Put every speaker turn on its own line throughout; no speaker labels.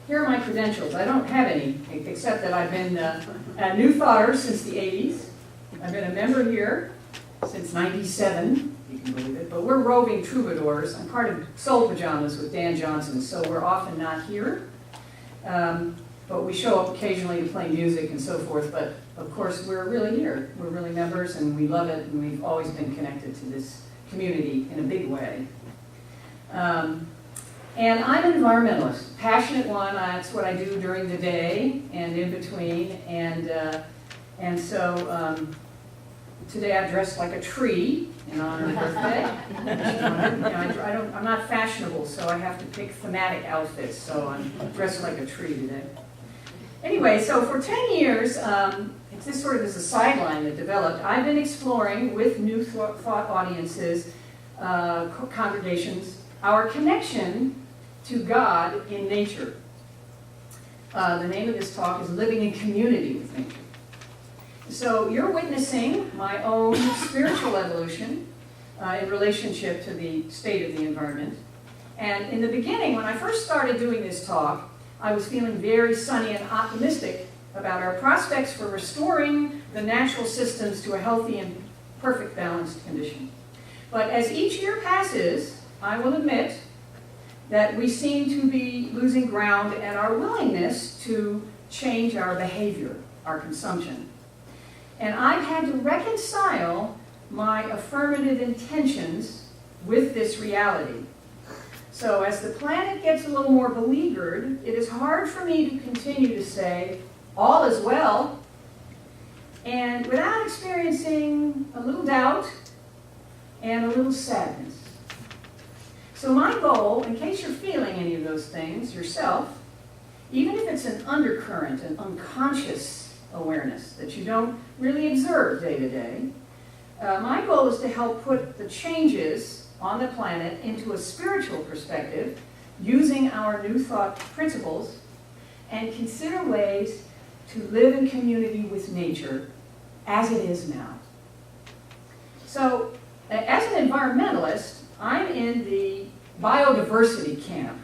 here are my credentials. I don't have any, except that I've been a New Thoughter since the 80s. I've been a member here since 97, you can believe it, but we're roving troubadours. I'm part of Soul Pajamas with Dan Johnson, so we're often not here. But we show up occasionally to play music and so forth, but of course we're really here. We're really members and we love it, and we've always been connected to this community in a big way. And I'm an environmentalist, passionate one. That's what I do during the day and in between. And so today I've dressed like a tree in honor of birthday. I'm not fashionable, so I have to pick thematic outfits. So I'm dressed like a tree today. Anyway, so for 10 years, it's this sort of as a sideline that developed. I've been exploring with New Thought audiences, congregations, our connection to God in nature. The name of this talk is Living in Community with Nature. So you're witnessing my own spiritual evolution in relationship to the state of the environment. And in the beginning, when I first started doing this talk, I was feeling very sunny and optimistic about our prospects for restoring the natural systems to a healthy and perfect balanced condition. But as each year passes, I will admit that we seem to be losing ground and our willingness to change our behavior, our consumption. And I've had to reconcile my affirmative intentions with this reality. So as the planet gets a little more beleaguered, it is hard for me to continue to say, all is well, and without experiencing a little doubt and a little sadness. So my goal, in case you're feeling any of those things yourself, even if it's an undercurrent, an unconscious awareness that you don't really observe day to day, my goal is to help put the changes on the planet into a spiritual perspective using our New Thought principles and consider ways to live in community with nature as it is now. So as an environmentalist, I'm in the biodiversity camp.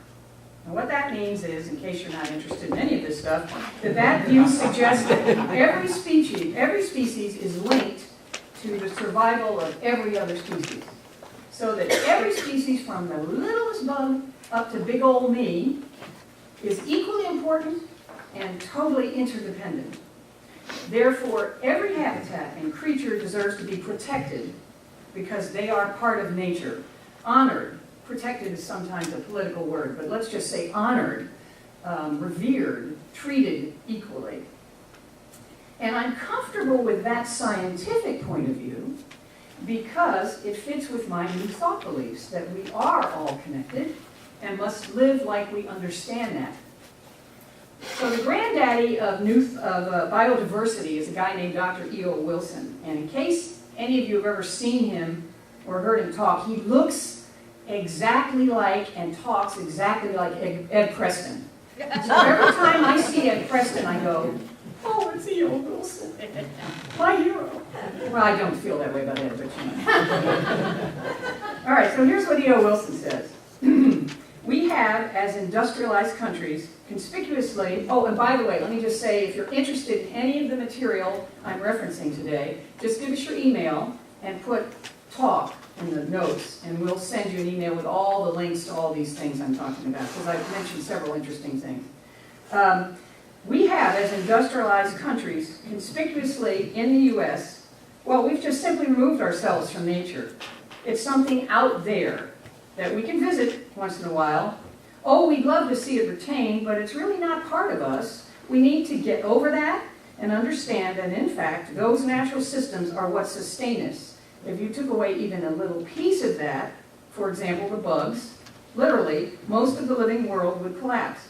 And what that means is, in case you're not interested in any of this stuff, that view suggests that every species is linked to the survival of every other species. So that every species, from the littlest bug up to big old me, is equally important and totally interdependent. Therefore, every habitat and creature deserves to be protected because they are part of nature. Honored. Protected is sometimes a political word, but let's just say honored, revered, treated equally. And I'm comfortable with that scientific point of view because it fits with my New Thought beliefs that we are all connected and must live like we understand that. So the granddaddy of biodiversity is a guy named Dr. E.O. Wilson. And in case any of you have ever seen him or heard him talk, he looks exactly like and talks exactly like Ed Preston. So every time I see Ed Preston, I go, oh, it's E.O. Wilson, my hero. Well, I don't feel that way about Ed, but you know. All right, so here's what E.O. Wilson says. We have, as industrialized countries, conspicuously, oh, and by the way, let me just say, if you're interested in any of the material I'm referencing today, just give us your email and put talk in the notes, and we'll send you an email with all the links to all these things I'm talking about, because I've mentioned several interesting things. We have, as industrialized countries, conspicuously in the U.S., well, we've just simply removed ourselves from nature. It's something out there that we can visit once in a while. Oh, we'd love to see it retained, but it's really not part of us. We need to get over that and understand that, in fact, those natural systems are what sustain us. If you took away even a little piece of that, for example, the bugs, literally, most of the living world would collapse,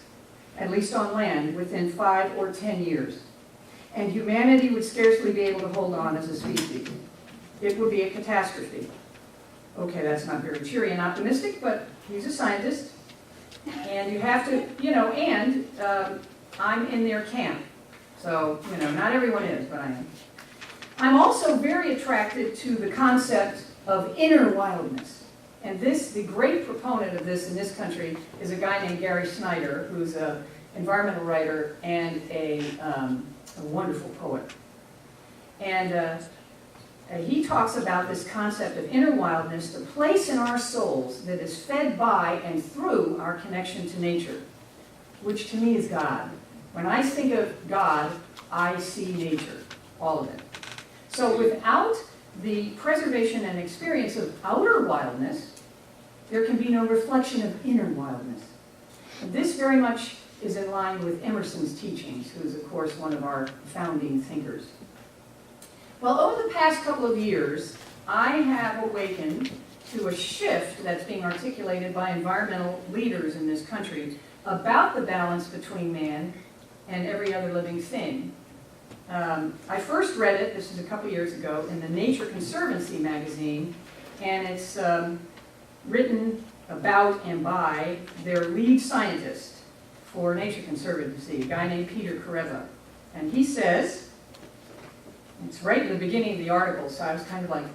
at least on land, within 5 or 10 years. And humanity would scarcely be able to hold on as a species. It would be a catastrophe. Okay, that's not very cheery and optimistic, but he's a scientist. And you have to, and I'm in their camp. So, not everyone is, but I am. I'm also very attracted to the concept of inner wildness. And the great proponent of this in this country is a guy named Gary Snyder, who's environmental writer, and a wonderful poet. And he talks about this concept of inner wildness, the place in our souls that is fed by and through our connection to nature, which to me is God. When I think of God, I see nature, all of it. So without the preservation and experience of outer wildness, there can be no reflection of inner wildness. And this very much is in line with Emerson's teachings, who is, of course, one of our founding thinkers. Well, over the past couple of years, I have awakened to a shift that's being articulated by environmental leaders in this country about the balance between man and every other living thing. I first read it, this is a couple years ago, in the Nature Conservancy magazine, and it's written about and by their lead scientist for Nature Conservancy, a guy named Peter Kareva. And he says, it's right in the beginning of the article, so I was kind of like,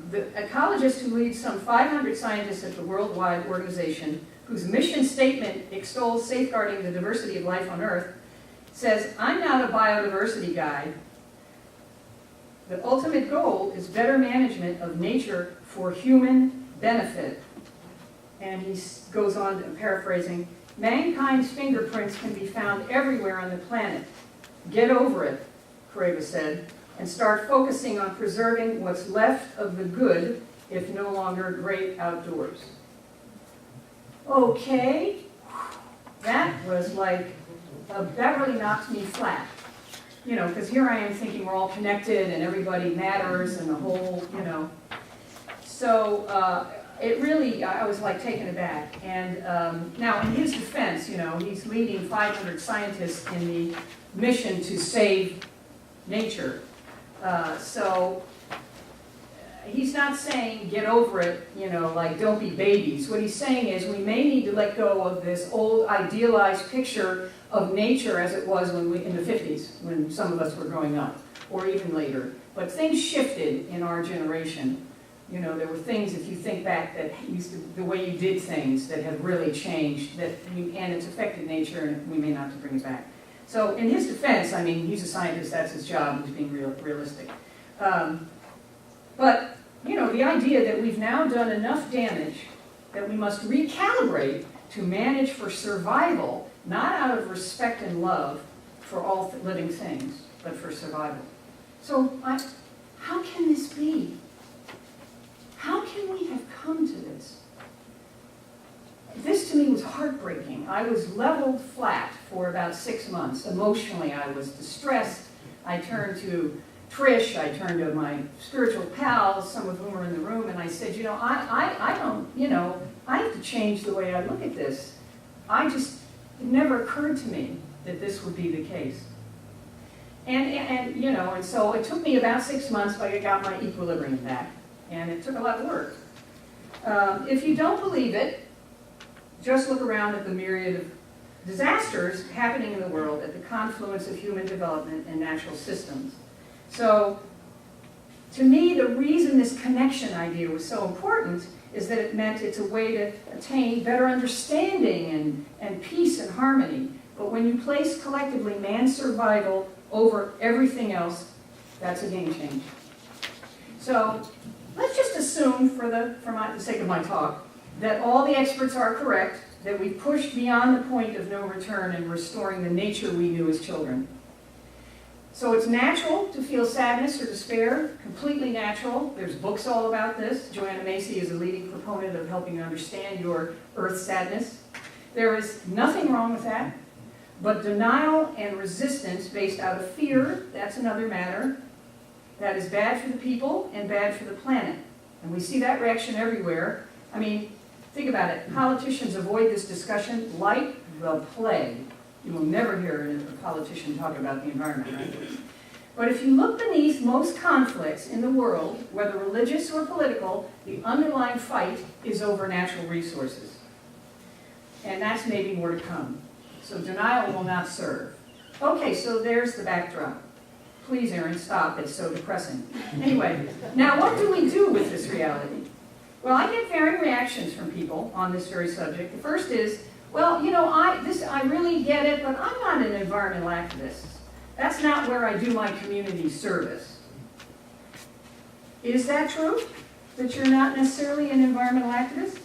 the ecologist who leads some 500 scientists at the worldwide organization, whose mission statement extols safeguarding the diversity of life on Earth, says, I'm not a biodiversity guy. The ultimate goal is better management of nature for human benefit. And he goes on, paraphrasing, mankind's fingerprints can be found everywhere on the planet. Get over it, Kareva said, and start focusing on preserving what's left of the good, if no longer great outdoors. Okay, that was like, that really knocked me flat. You know, because here I am thinking we're all connected and everybody matters and the whole, you know. So it really, I was like taken aback. And now in his defense, you know, he's leading 500 scientists in the mission to save nature. So he's not saying get over it, you know, like don't be babies. What he's saying is we may need to let go of this old idealized picture of nature as it was when in the 50s, when some of us were growing up, or even later. But things shifted in our generation. You know, there were things, if you think back, that the way you did things that have really changed, and it's affected nature, and we may not have to bring it back. So in his defense, I mean, he's a scientist, that's his job, he's being realistic. But, you know, the idea that we've now done enough damage that we must recalibrate to manage for survival, not out of respect and love for all living things, but for survival. So how can this be? How can we have come to this? This to me was heartbreaking. I was leveled flat for about 6 months. Emotionally, I was distressed. I turned to Trish, I turned to my spiritual pals, some of whom are in the room, and I said, you know, I don't, you know, I have to change the way I look at this. It never occurred to me that this would be the case. And you know, and so it took me about 6 months, but I got my equilibrium back. And it took a lot of work. If you don't believe it, just look around at the myriad of disasters happening in the world at the confluence of human development and natural systems. So, to me, the reason this connection idea was so important is that it meant it's a way to attain better understanding and peace and harmony. But when you place collectively man's survival over everything else, that's a game changer. So, let's just assume, for the sake of my talk, that all the experts are correct, that we've pushed beyond the point of no return in restoring the nature we knew as children. So it's natural to feel sadness or despair, completely natural. There's books all about this. Joanna Macy is a leading proponent of helping you understand your earth sadness. There is nothing wrong with that, but denial and resistance based out of fear, that's another matter. That is bad for the people and bad for the planet. And we see that reaction everywhere. I mean, think about it. Politicians avoid this discussion like the plague. You will never hear a politician talk about the environment, right? But if you look beneath most conflicts in the world, whether religious or political, the underlying fight is over natural resources. And that's maybe more to come. So denial will not serve. Okay, so there's the backdrop. Please, Erin, stop. It's so depressing. Anyway, now what do we do with this reality? Well, I get varying reactions from people on this very subject. The first is, well, you know, I really get it, but I'm not an environmental activist. That's not where I do my community service. Is that true? That you're not necessarily an environmental activist?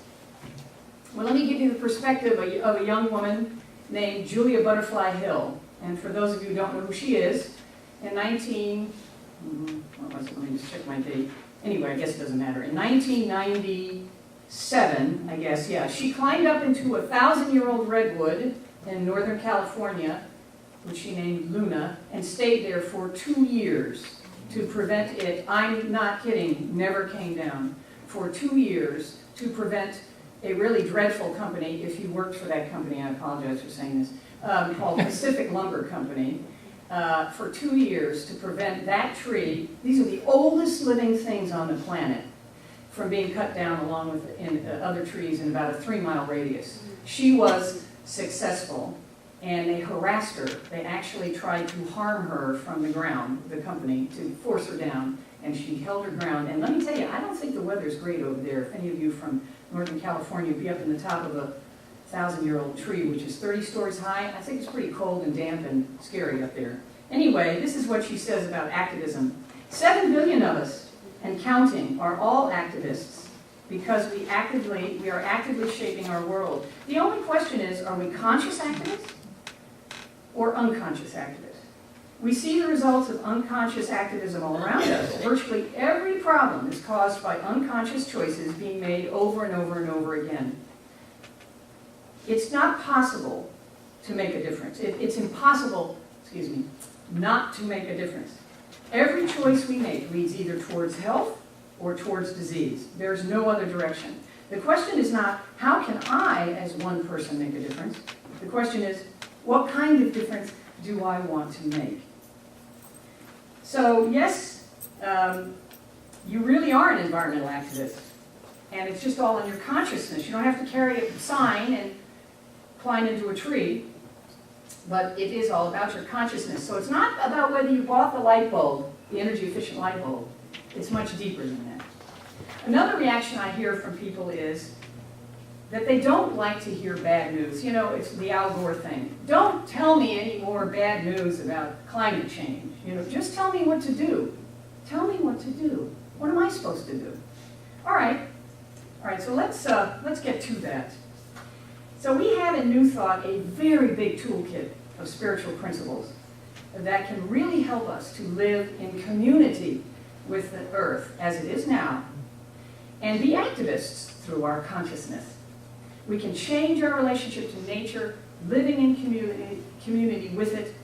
Well, let me give you the perspective of a young woman named Julia Butterfly Hill. And for those of you who don't know who she is, in let me just check my date. Anyway, I guess it doesn't matter. In 1997, I guess, yeah, she climbed up into a 1,000-year-old redwood in Northern California, which she named Luna, and stayed there for 2 years to prevent it, I'm not kidding, never came down, for 2 years to prevent a really dreadful company, if you worked for that company, I apologize for saying this, called Pacific Lumber Company, for 2 years to prevent that tree, these are the oldest living things on the planet, from being cut down along with other trees in about a 3-mile radius. She was successful, and they harassed her. They actually tried to harm her from the ground, the company, to force her down, and she held her ground. And let me tell you, I don't think the weather's great over there. If any of you from Northern California be up in the top of a 1,000-year-old tree, which is 30 stories high, I think it's pretty cold and damp and scary up there. Anyway, this is what she says about activism. 7 billion of us, and counting, are all activists because we are actively shaping our world. The only question is, are we conscious activists or unconscious activists? We see the results of unconscious activism all around us. Virtually every problem is caused by unconscious choices being made over and over and over again. It's not possible to make a difference. It's impossible, not to make a difference. Every choice we make leads either towards health or towards disease. There's no other direction. The question is not, how can I, as one person, make a difference? The question is, what kind of difference do I want to make? So, yes, you really are an environmental activist. And it's just all in your consciousness. You don't have to carry a sign and climb into a tree. But it is all about your consciousness. So it's not about whether you bought the light bulb, the energy-efficient light bulb. It's much deeper than that. Another reaction I hear from people is that they don't like to hear bad news. You know, it's the Al Gore thing. Don't tell me any more bad news about climate change. You know, just tell me what to do. Tell me what to do. What am I supposed to do? All right, so let's get to that. So we have in New Thought a very big toolkit of spiritual principles that can really help us to live in community with the earth as it is now and be activists through our consciousness. We can change our relationship to nature, living in community with it,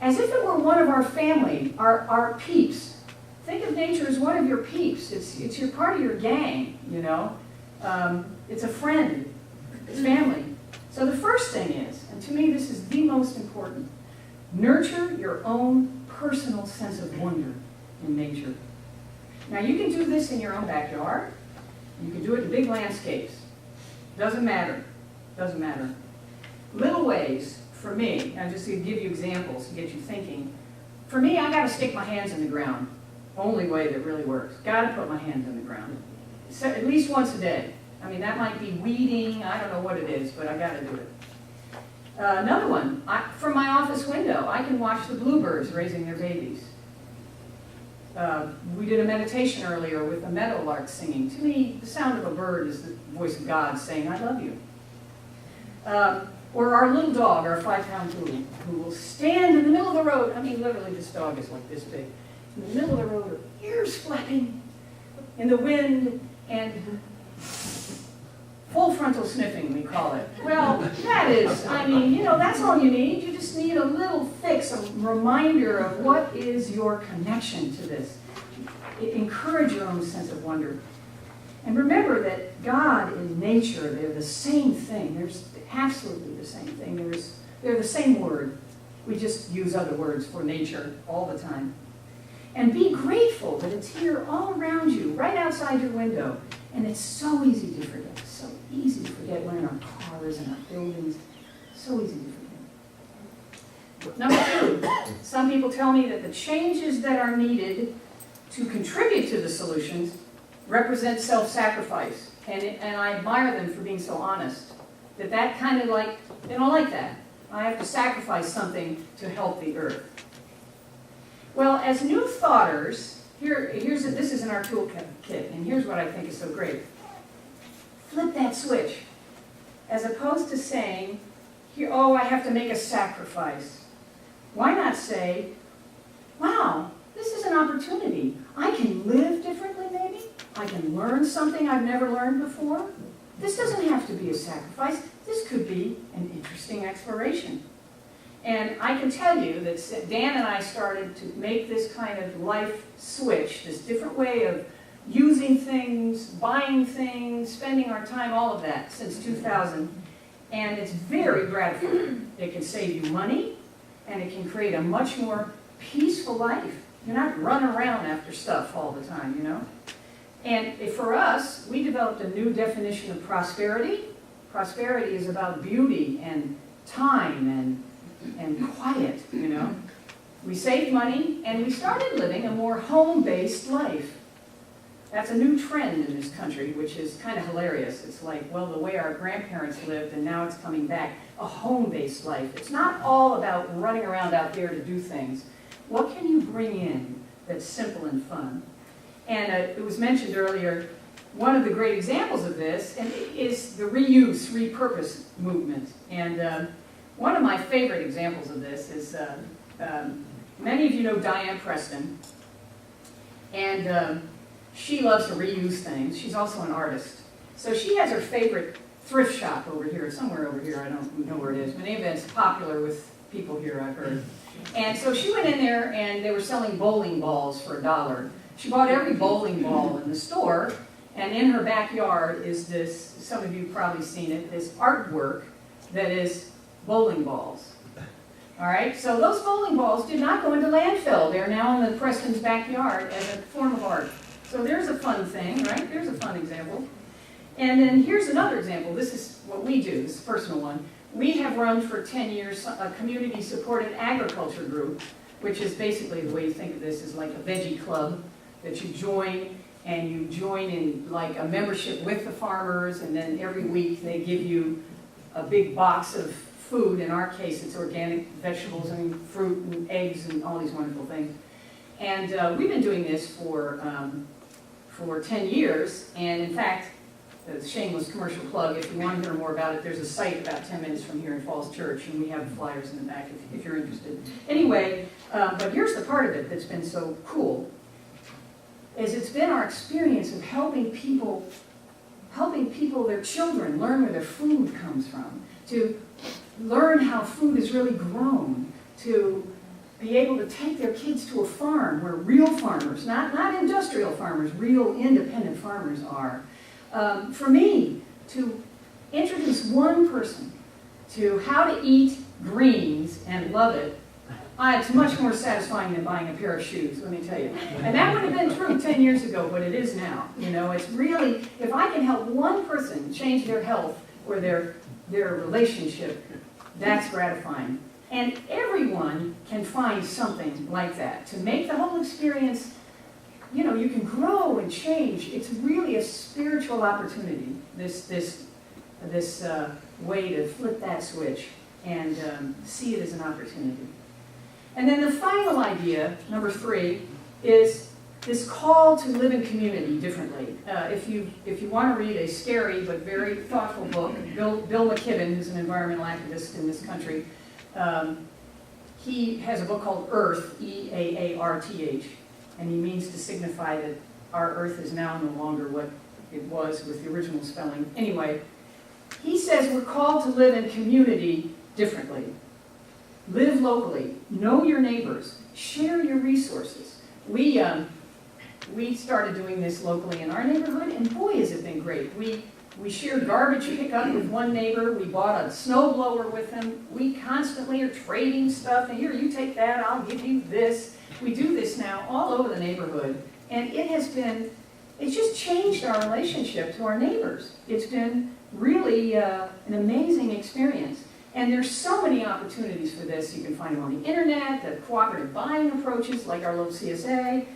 as if it were one of our family, our peeps. Think of nature as one of your peeps. It's your part of your gang, you know. It's a friend. It's family. So the first thing is, and to me this is the most important, nurture your own personal sense of wonder in nature. Now you can do this in your own backyard. You can do it in big landscapes. Doesn't matter. Doesn't matter. Little ways, for me, and just to give you examples to get you thinking, for me, I got to stick my hands in the ground. Only way that really works. Got to put my hands in the ground. So, at least once a day. I mean, that might be weeding, I don't know what it is, but I got to do it. Another one, from my office window, I can watch the bluebirds raising their babies. We did a meditation earlier with a meadowlark singing. To me, the sound of a bird is the voice of God saying, I love you. Or our little dog, our 5-pound poodle, who will stand in the middle of the road. I mean, literally, this dog is like this big. In the middle of the road, her ears flapping in the wind, and full frontal sniffing, we call it. Well, that is, I mean, you know, that's all you need. You just need a little fix, a reminder of what is your connection to this. Encourage your own sense of wonder. And remember that God and nature, they're the same thing. They're absolutely the same thing. They're the same word. We just use other words for nature all the time. And be grateful that it's here all around you, right outside your window. And it's so easy to forget. So easy to forget. We're in our cars and our buildings. So easy to forget. Number 2, some people tell me that the changes that are needed to contribute to the solutions represent self-sacrifice. And I admire them for being so honest. That kind of like, they don't like that. I have to sacrifice something to help the earth. Well, as new thoughters, this is in our toolkit, and here's what I think is so great. Flip that switch. As opposed to saying, oh, I have to make a sacrifice. Why not say, wow, this is an opportunity. I can live differently maybe. I can learn something I've never learned before. This doesn't have to be a sacrifice. This could be an interesting exploration. And I can tell you that Dan and I started to make this kind of life switch, this different way of using things, buying things, spending our time, all of that, since 2000. And it's very gratifying. It can save you money, and it can create a much more peaceful life. You're not running around after stuff all the time, you know? And for us, we developed a new definition of prosperity. Prosperity is about beauty and time and quiet, you know. We saved money, and we started living a more home-based life. That's a new trend in this country, which is kind of hilarious. It's like, well, the way our grandparents lived, and now it's coming back, a home-based life. It's not all about running around out there to do things. What can you bring in that's simple and fun? And it was mentioned earlier, one of the great examples of this is the reuse, repurpose movement. And one of my favorite examples of this is, many of you know Diane Preston, and she loves to reuse things. She's also an artist. So she has her favorite thrift shop over here, somewhere over here, I don't know where it is, but anyway, it's popular with people here, I've heard. And so she went in there, and they were selling bowling balls for $1. She bought every bowling ball in the store, and in her backyard is this, some of you have probably seen it, this artwork that is bowling balls. All right, so those bowling balls did not go into landfill. They're now in the Preston's backyard as a form of art. So there's a fun thing, right? There's a fun example. And then here's another example. This is what we do. This is a personal one. We have run for 10 years a community-supported agriculture group, which is basically, the way you think of this, is like a veggie club that you join, and you join in like a membership with the farmers, and then every week they give you a big box of food. In our case, it's organic vegetables and fruit and eggs and all these wonderful things. And we've been doing this for 10 years, and in fact, a shameless commercial plug, if you want to hear more about it, there's a site about 10 minutes from here in Falls Church, and we have flyers in the back if you're interested. Anyway, but here's the part of it that's been so cool, is it's been our experience of helping people, their children, learn where their food comes from, to learn how food is really grown, to be able to take their kids to a farm where real farmers, not industrial farmers, real independent farmers are. For me, to introduce one person to how to eat greens and love it, it's much more satisfying than buying a pair of shoes, let me tell you. And that would have been true 10 years ago, but it is now. You know, it's really, if I can help one person change their health or their relationship, that's gratifying. And everyone can find something like that to make the whole experience, you know, you can grow and change. It's really a spiritual opportunity, this way to flip that switch and see it as an opportunity. And then the final idea, number 3, is this call to live in community differently. If you want to read a scary but very thoughtful book, Bill McKibben, who's an environmental activist in this country, he has a book called Earth, E-A-A-R-T-H, and he means to signify that our Earth is now no longer what it was with the original spelling. Anyway, he says we're called to live in community differently. Live locally, know your neighbors, share your resources. We started doing this locally in our neighborhood, and boy, has it been great. We shared garbage pickup with one neighbor. We bought a snow blower with him. We constantly are trading stuff. And here, you take that, I'll give you this. We do this now all over the neighborhood. And it's just changed our relationship to our neighbors. It's been really an amazing experience. And there's so many opportunities for this. You can find them on the internet, the cooperative buying approaches like our little CSA.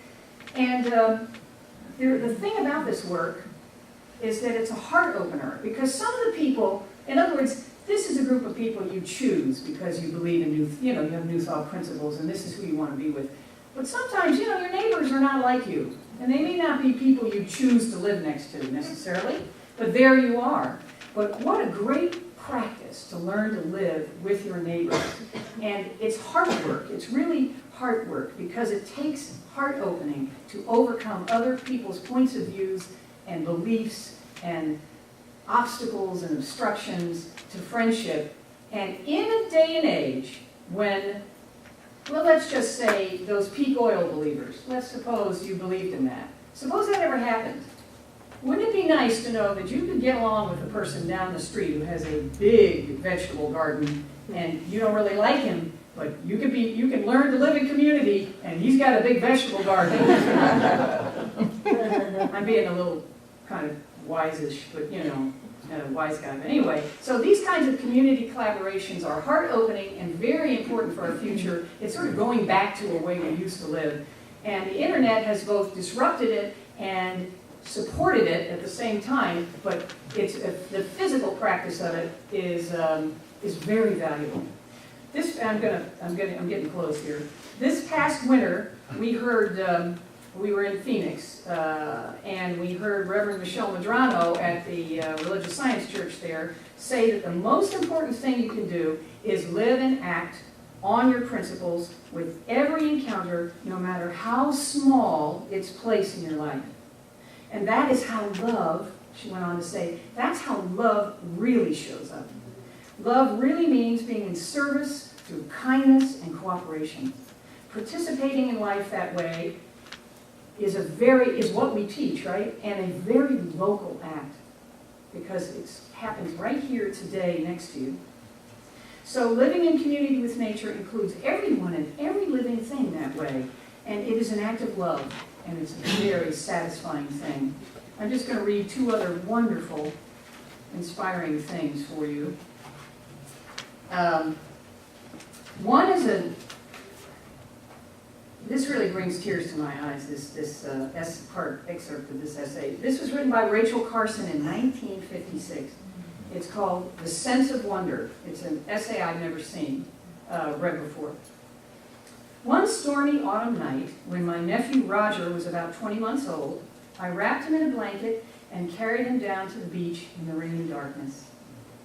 And the thing about this work is that it's a heart opener, because some of the people, in other words, this is a group of people you choose because you believe in you have New Thought principles, and this is who you want to be with. But sometimes, your neighbors are not like you, and they may not be people you choose to live next to necessarily, but there you are. But what a great practice to learn to live with your neighbors. And it's heart work. It's really heart work, because it takes heart opening to overcome other people's points of views and beliefs and obstacles and obstructions to friendship. And in a day and age when, well, let's just say those peak oil believers, let's suppose you believed in that. Suppose that ever happened. Wouldn't it be nice to know that you could get along with a person down the street who has a big vegetable garden and you don't really like him, but you can learn to live in community and he's got a big vegetable garden. I'm being a little kind of wise-ish, but not a wise guy. But anyway, so these kinds of community collaborations are heart-opening and very important for our future. It's sort of going back to a way we used to live. And the internet has both disrupted it and supported it at the same time, but the physical practice of it is very valuable. I'm getting close here. This past winter, we heard, we were in Phoenix, and we heard Reverend Michelle Medrano at the Religious Science Church there say that the most important thing you can do is live and act on your principles with every encounter, no matter how small its place in your life. And that is how love, she went on to say, that's how love really shows up. Love really means being in service through kindness and cooperation. Participating in life that way is what we teach, right? And a very local act, because it happens right here today next to you. So living in community with nature includes everyone and every living thing that way. And it is an act of love, and it's a very satisfying thing. I'm just going to read two other wonderful, inspiring things for you. One is this really brings tears to my eyes, this part excerpt of this essay. This was written by Rachel Carson in 1956. It's called The Sense of Wonder. It's an essay I've never read before. One stormy autumn night, when my nephew Roger was about 20 months old, I wrapped him in a blanket and carried him down to the beach in the rainy darkness.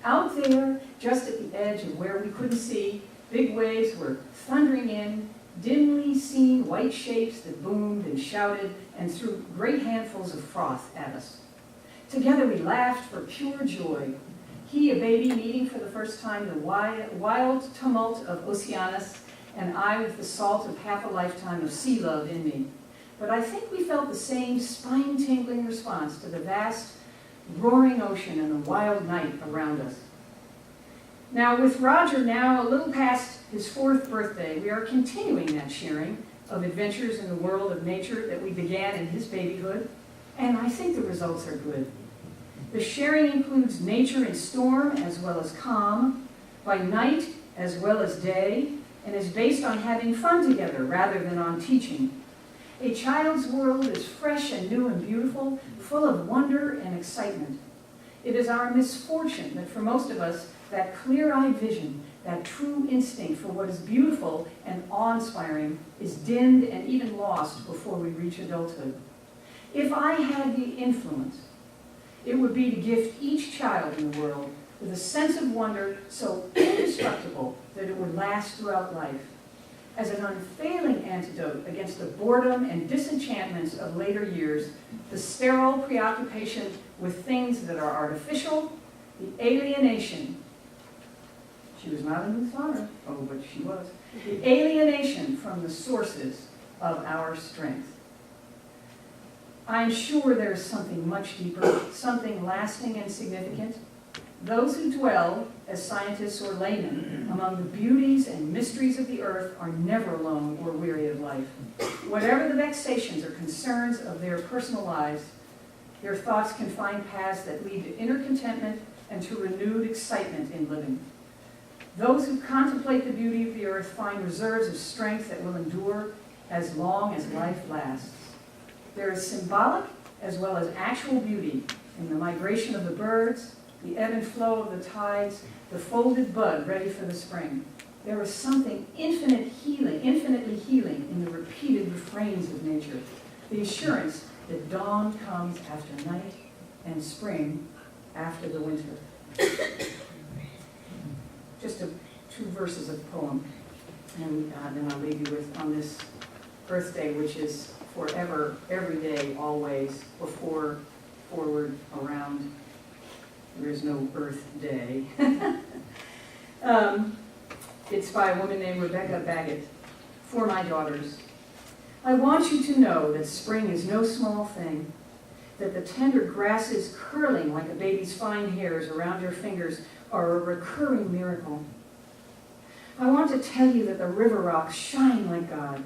Out there, just at the edge of where we couldn't see, big waves were thundering in, dimly seen white shapes that boomed and shouted and threw great handfuls of froth at us. Together we laughed for pure joy. He, a baby, meeting for the first time the wild tumult of Oceanus, and I with the salt of half a lifetime of sea love in me. But I think we felt the same spine-tingling response to the vast, roaring ocean and the wild night around us. Now, with Roger now a little past his 4th birthday, we are continuing that sharing of adventures in the world of nature that we began in his babyhood, and I think the results are good. The sharing includes nature in storm as well as calm, by night as well as day, and is based on having fun together rather than on teaching. A child's world is fresh and new and beautiful, full of wonder and excitement. It is our misfortune that for most of us, that clear-eyed vision, that true instinct for what is beautiful and awe-inspiring is dimmed and even lost before we reach adulthood. If I had the influence, it would be to gift each child in the world with a sense of wonder so indestructible that it would last throughout life, as an unfailing antidote against the boredom and disenchantments of later years, the sterile preoccupation with things that are artificial, the alienation. She was not a New Thoughter, but she was. The alienation from the sources of our strength. I am sure there is something much deeper, something lasting and significant. Those who dwell, as scientists or laymen, among the beauties and mysteries of the earth are never alone or weary of life. Whatever the vexations or concerns of their personal lives, their thoughts can find paths that lead to inner contentment and to renewed excitement in living. Those who contemplate the beauty of the earth find reserves of strength that will endure as long as life lasts. There is symbolic as well as actual beauty in the migration of the birds, the ebb and flow of the tides, the folded bud ready for the spring. There is something infinitely healing in the repeated refrains of nature, the assurance that dawn comes after night and spring after the winter. Just two verses of the poem, and then I'll leave you with, on this birthday, which is forever, every day, always, before, forward, around. There is no Earth Day. It's by a woman named Rebecca Baggett. For my daughters, I want you to know that spring is no small thing, that the tender grasses curling like a baby's fine hairs around your fingers are a recurring miracle. I want to tell you that the river rocks shine like God,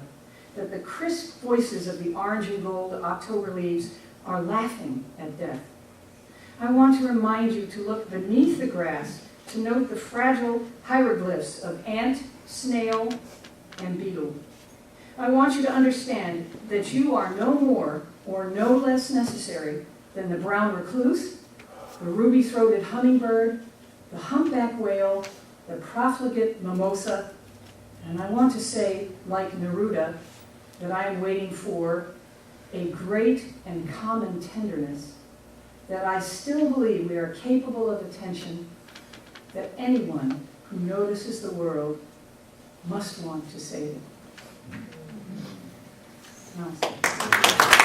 that the crisp voices of the orange and gold October leaves are laughing at death. I want to remind you to look beneath the grass to note the fragile hieroglyphs of ant, snail, and beetle. I want you to understand that you are no more or no less necessary than the brown recluse, the ruby-throated hummingbird, the humpback whale, the profligate mimosa, and I want to say, like Neruda, that I am waiting for a great and common tenderness, that I still believe we are capable of attention, that anyone who notices the world must want to save it. Namaste.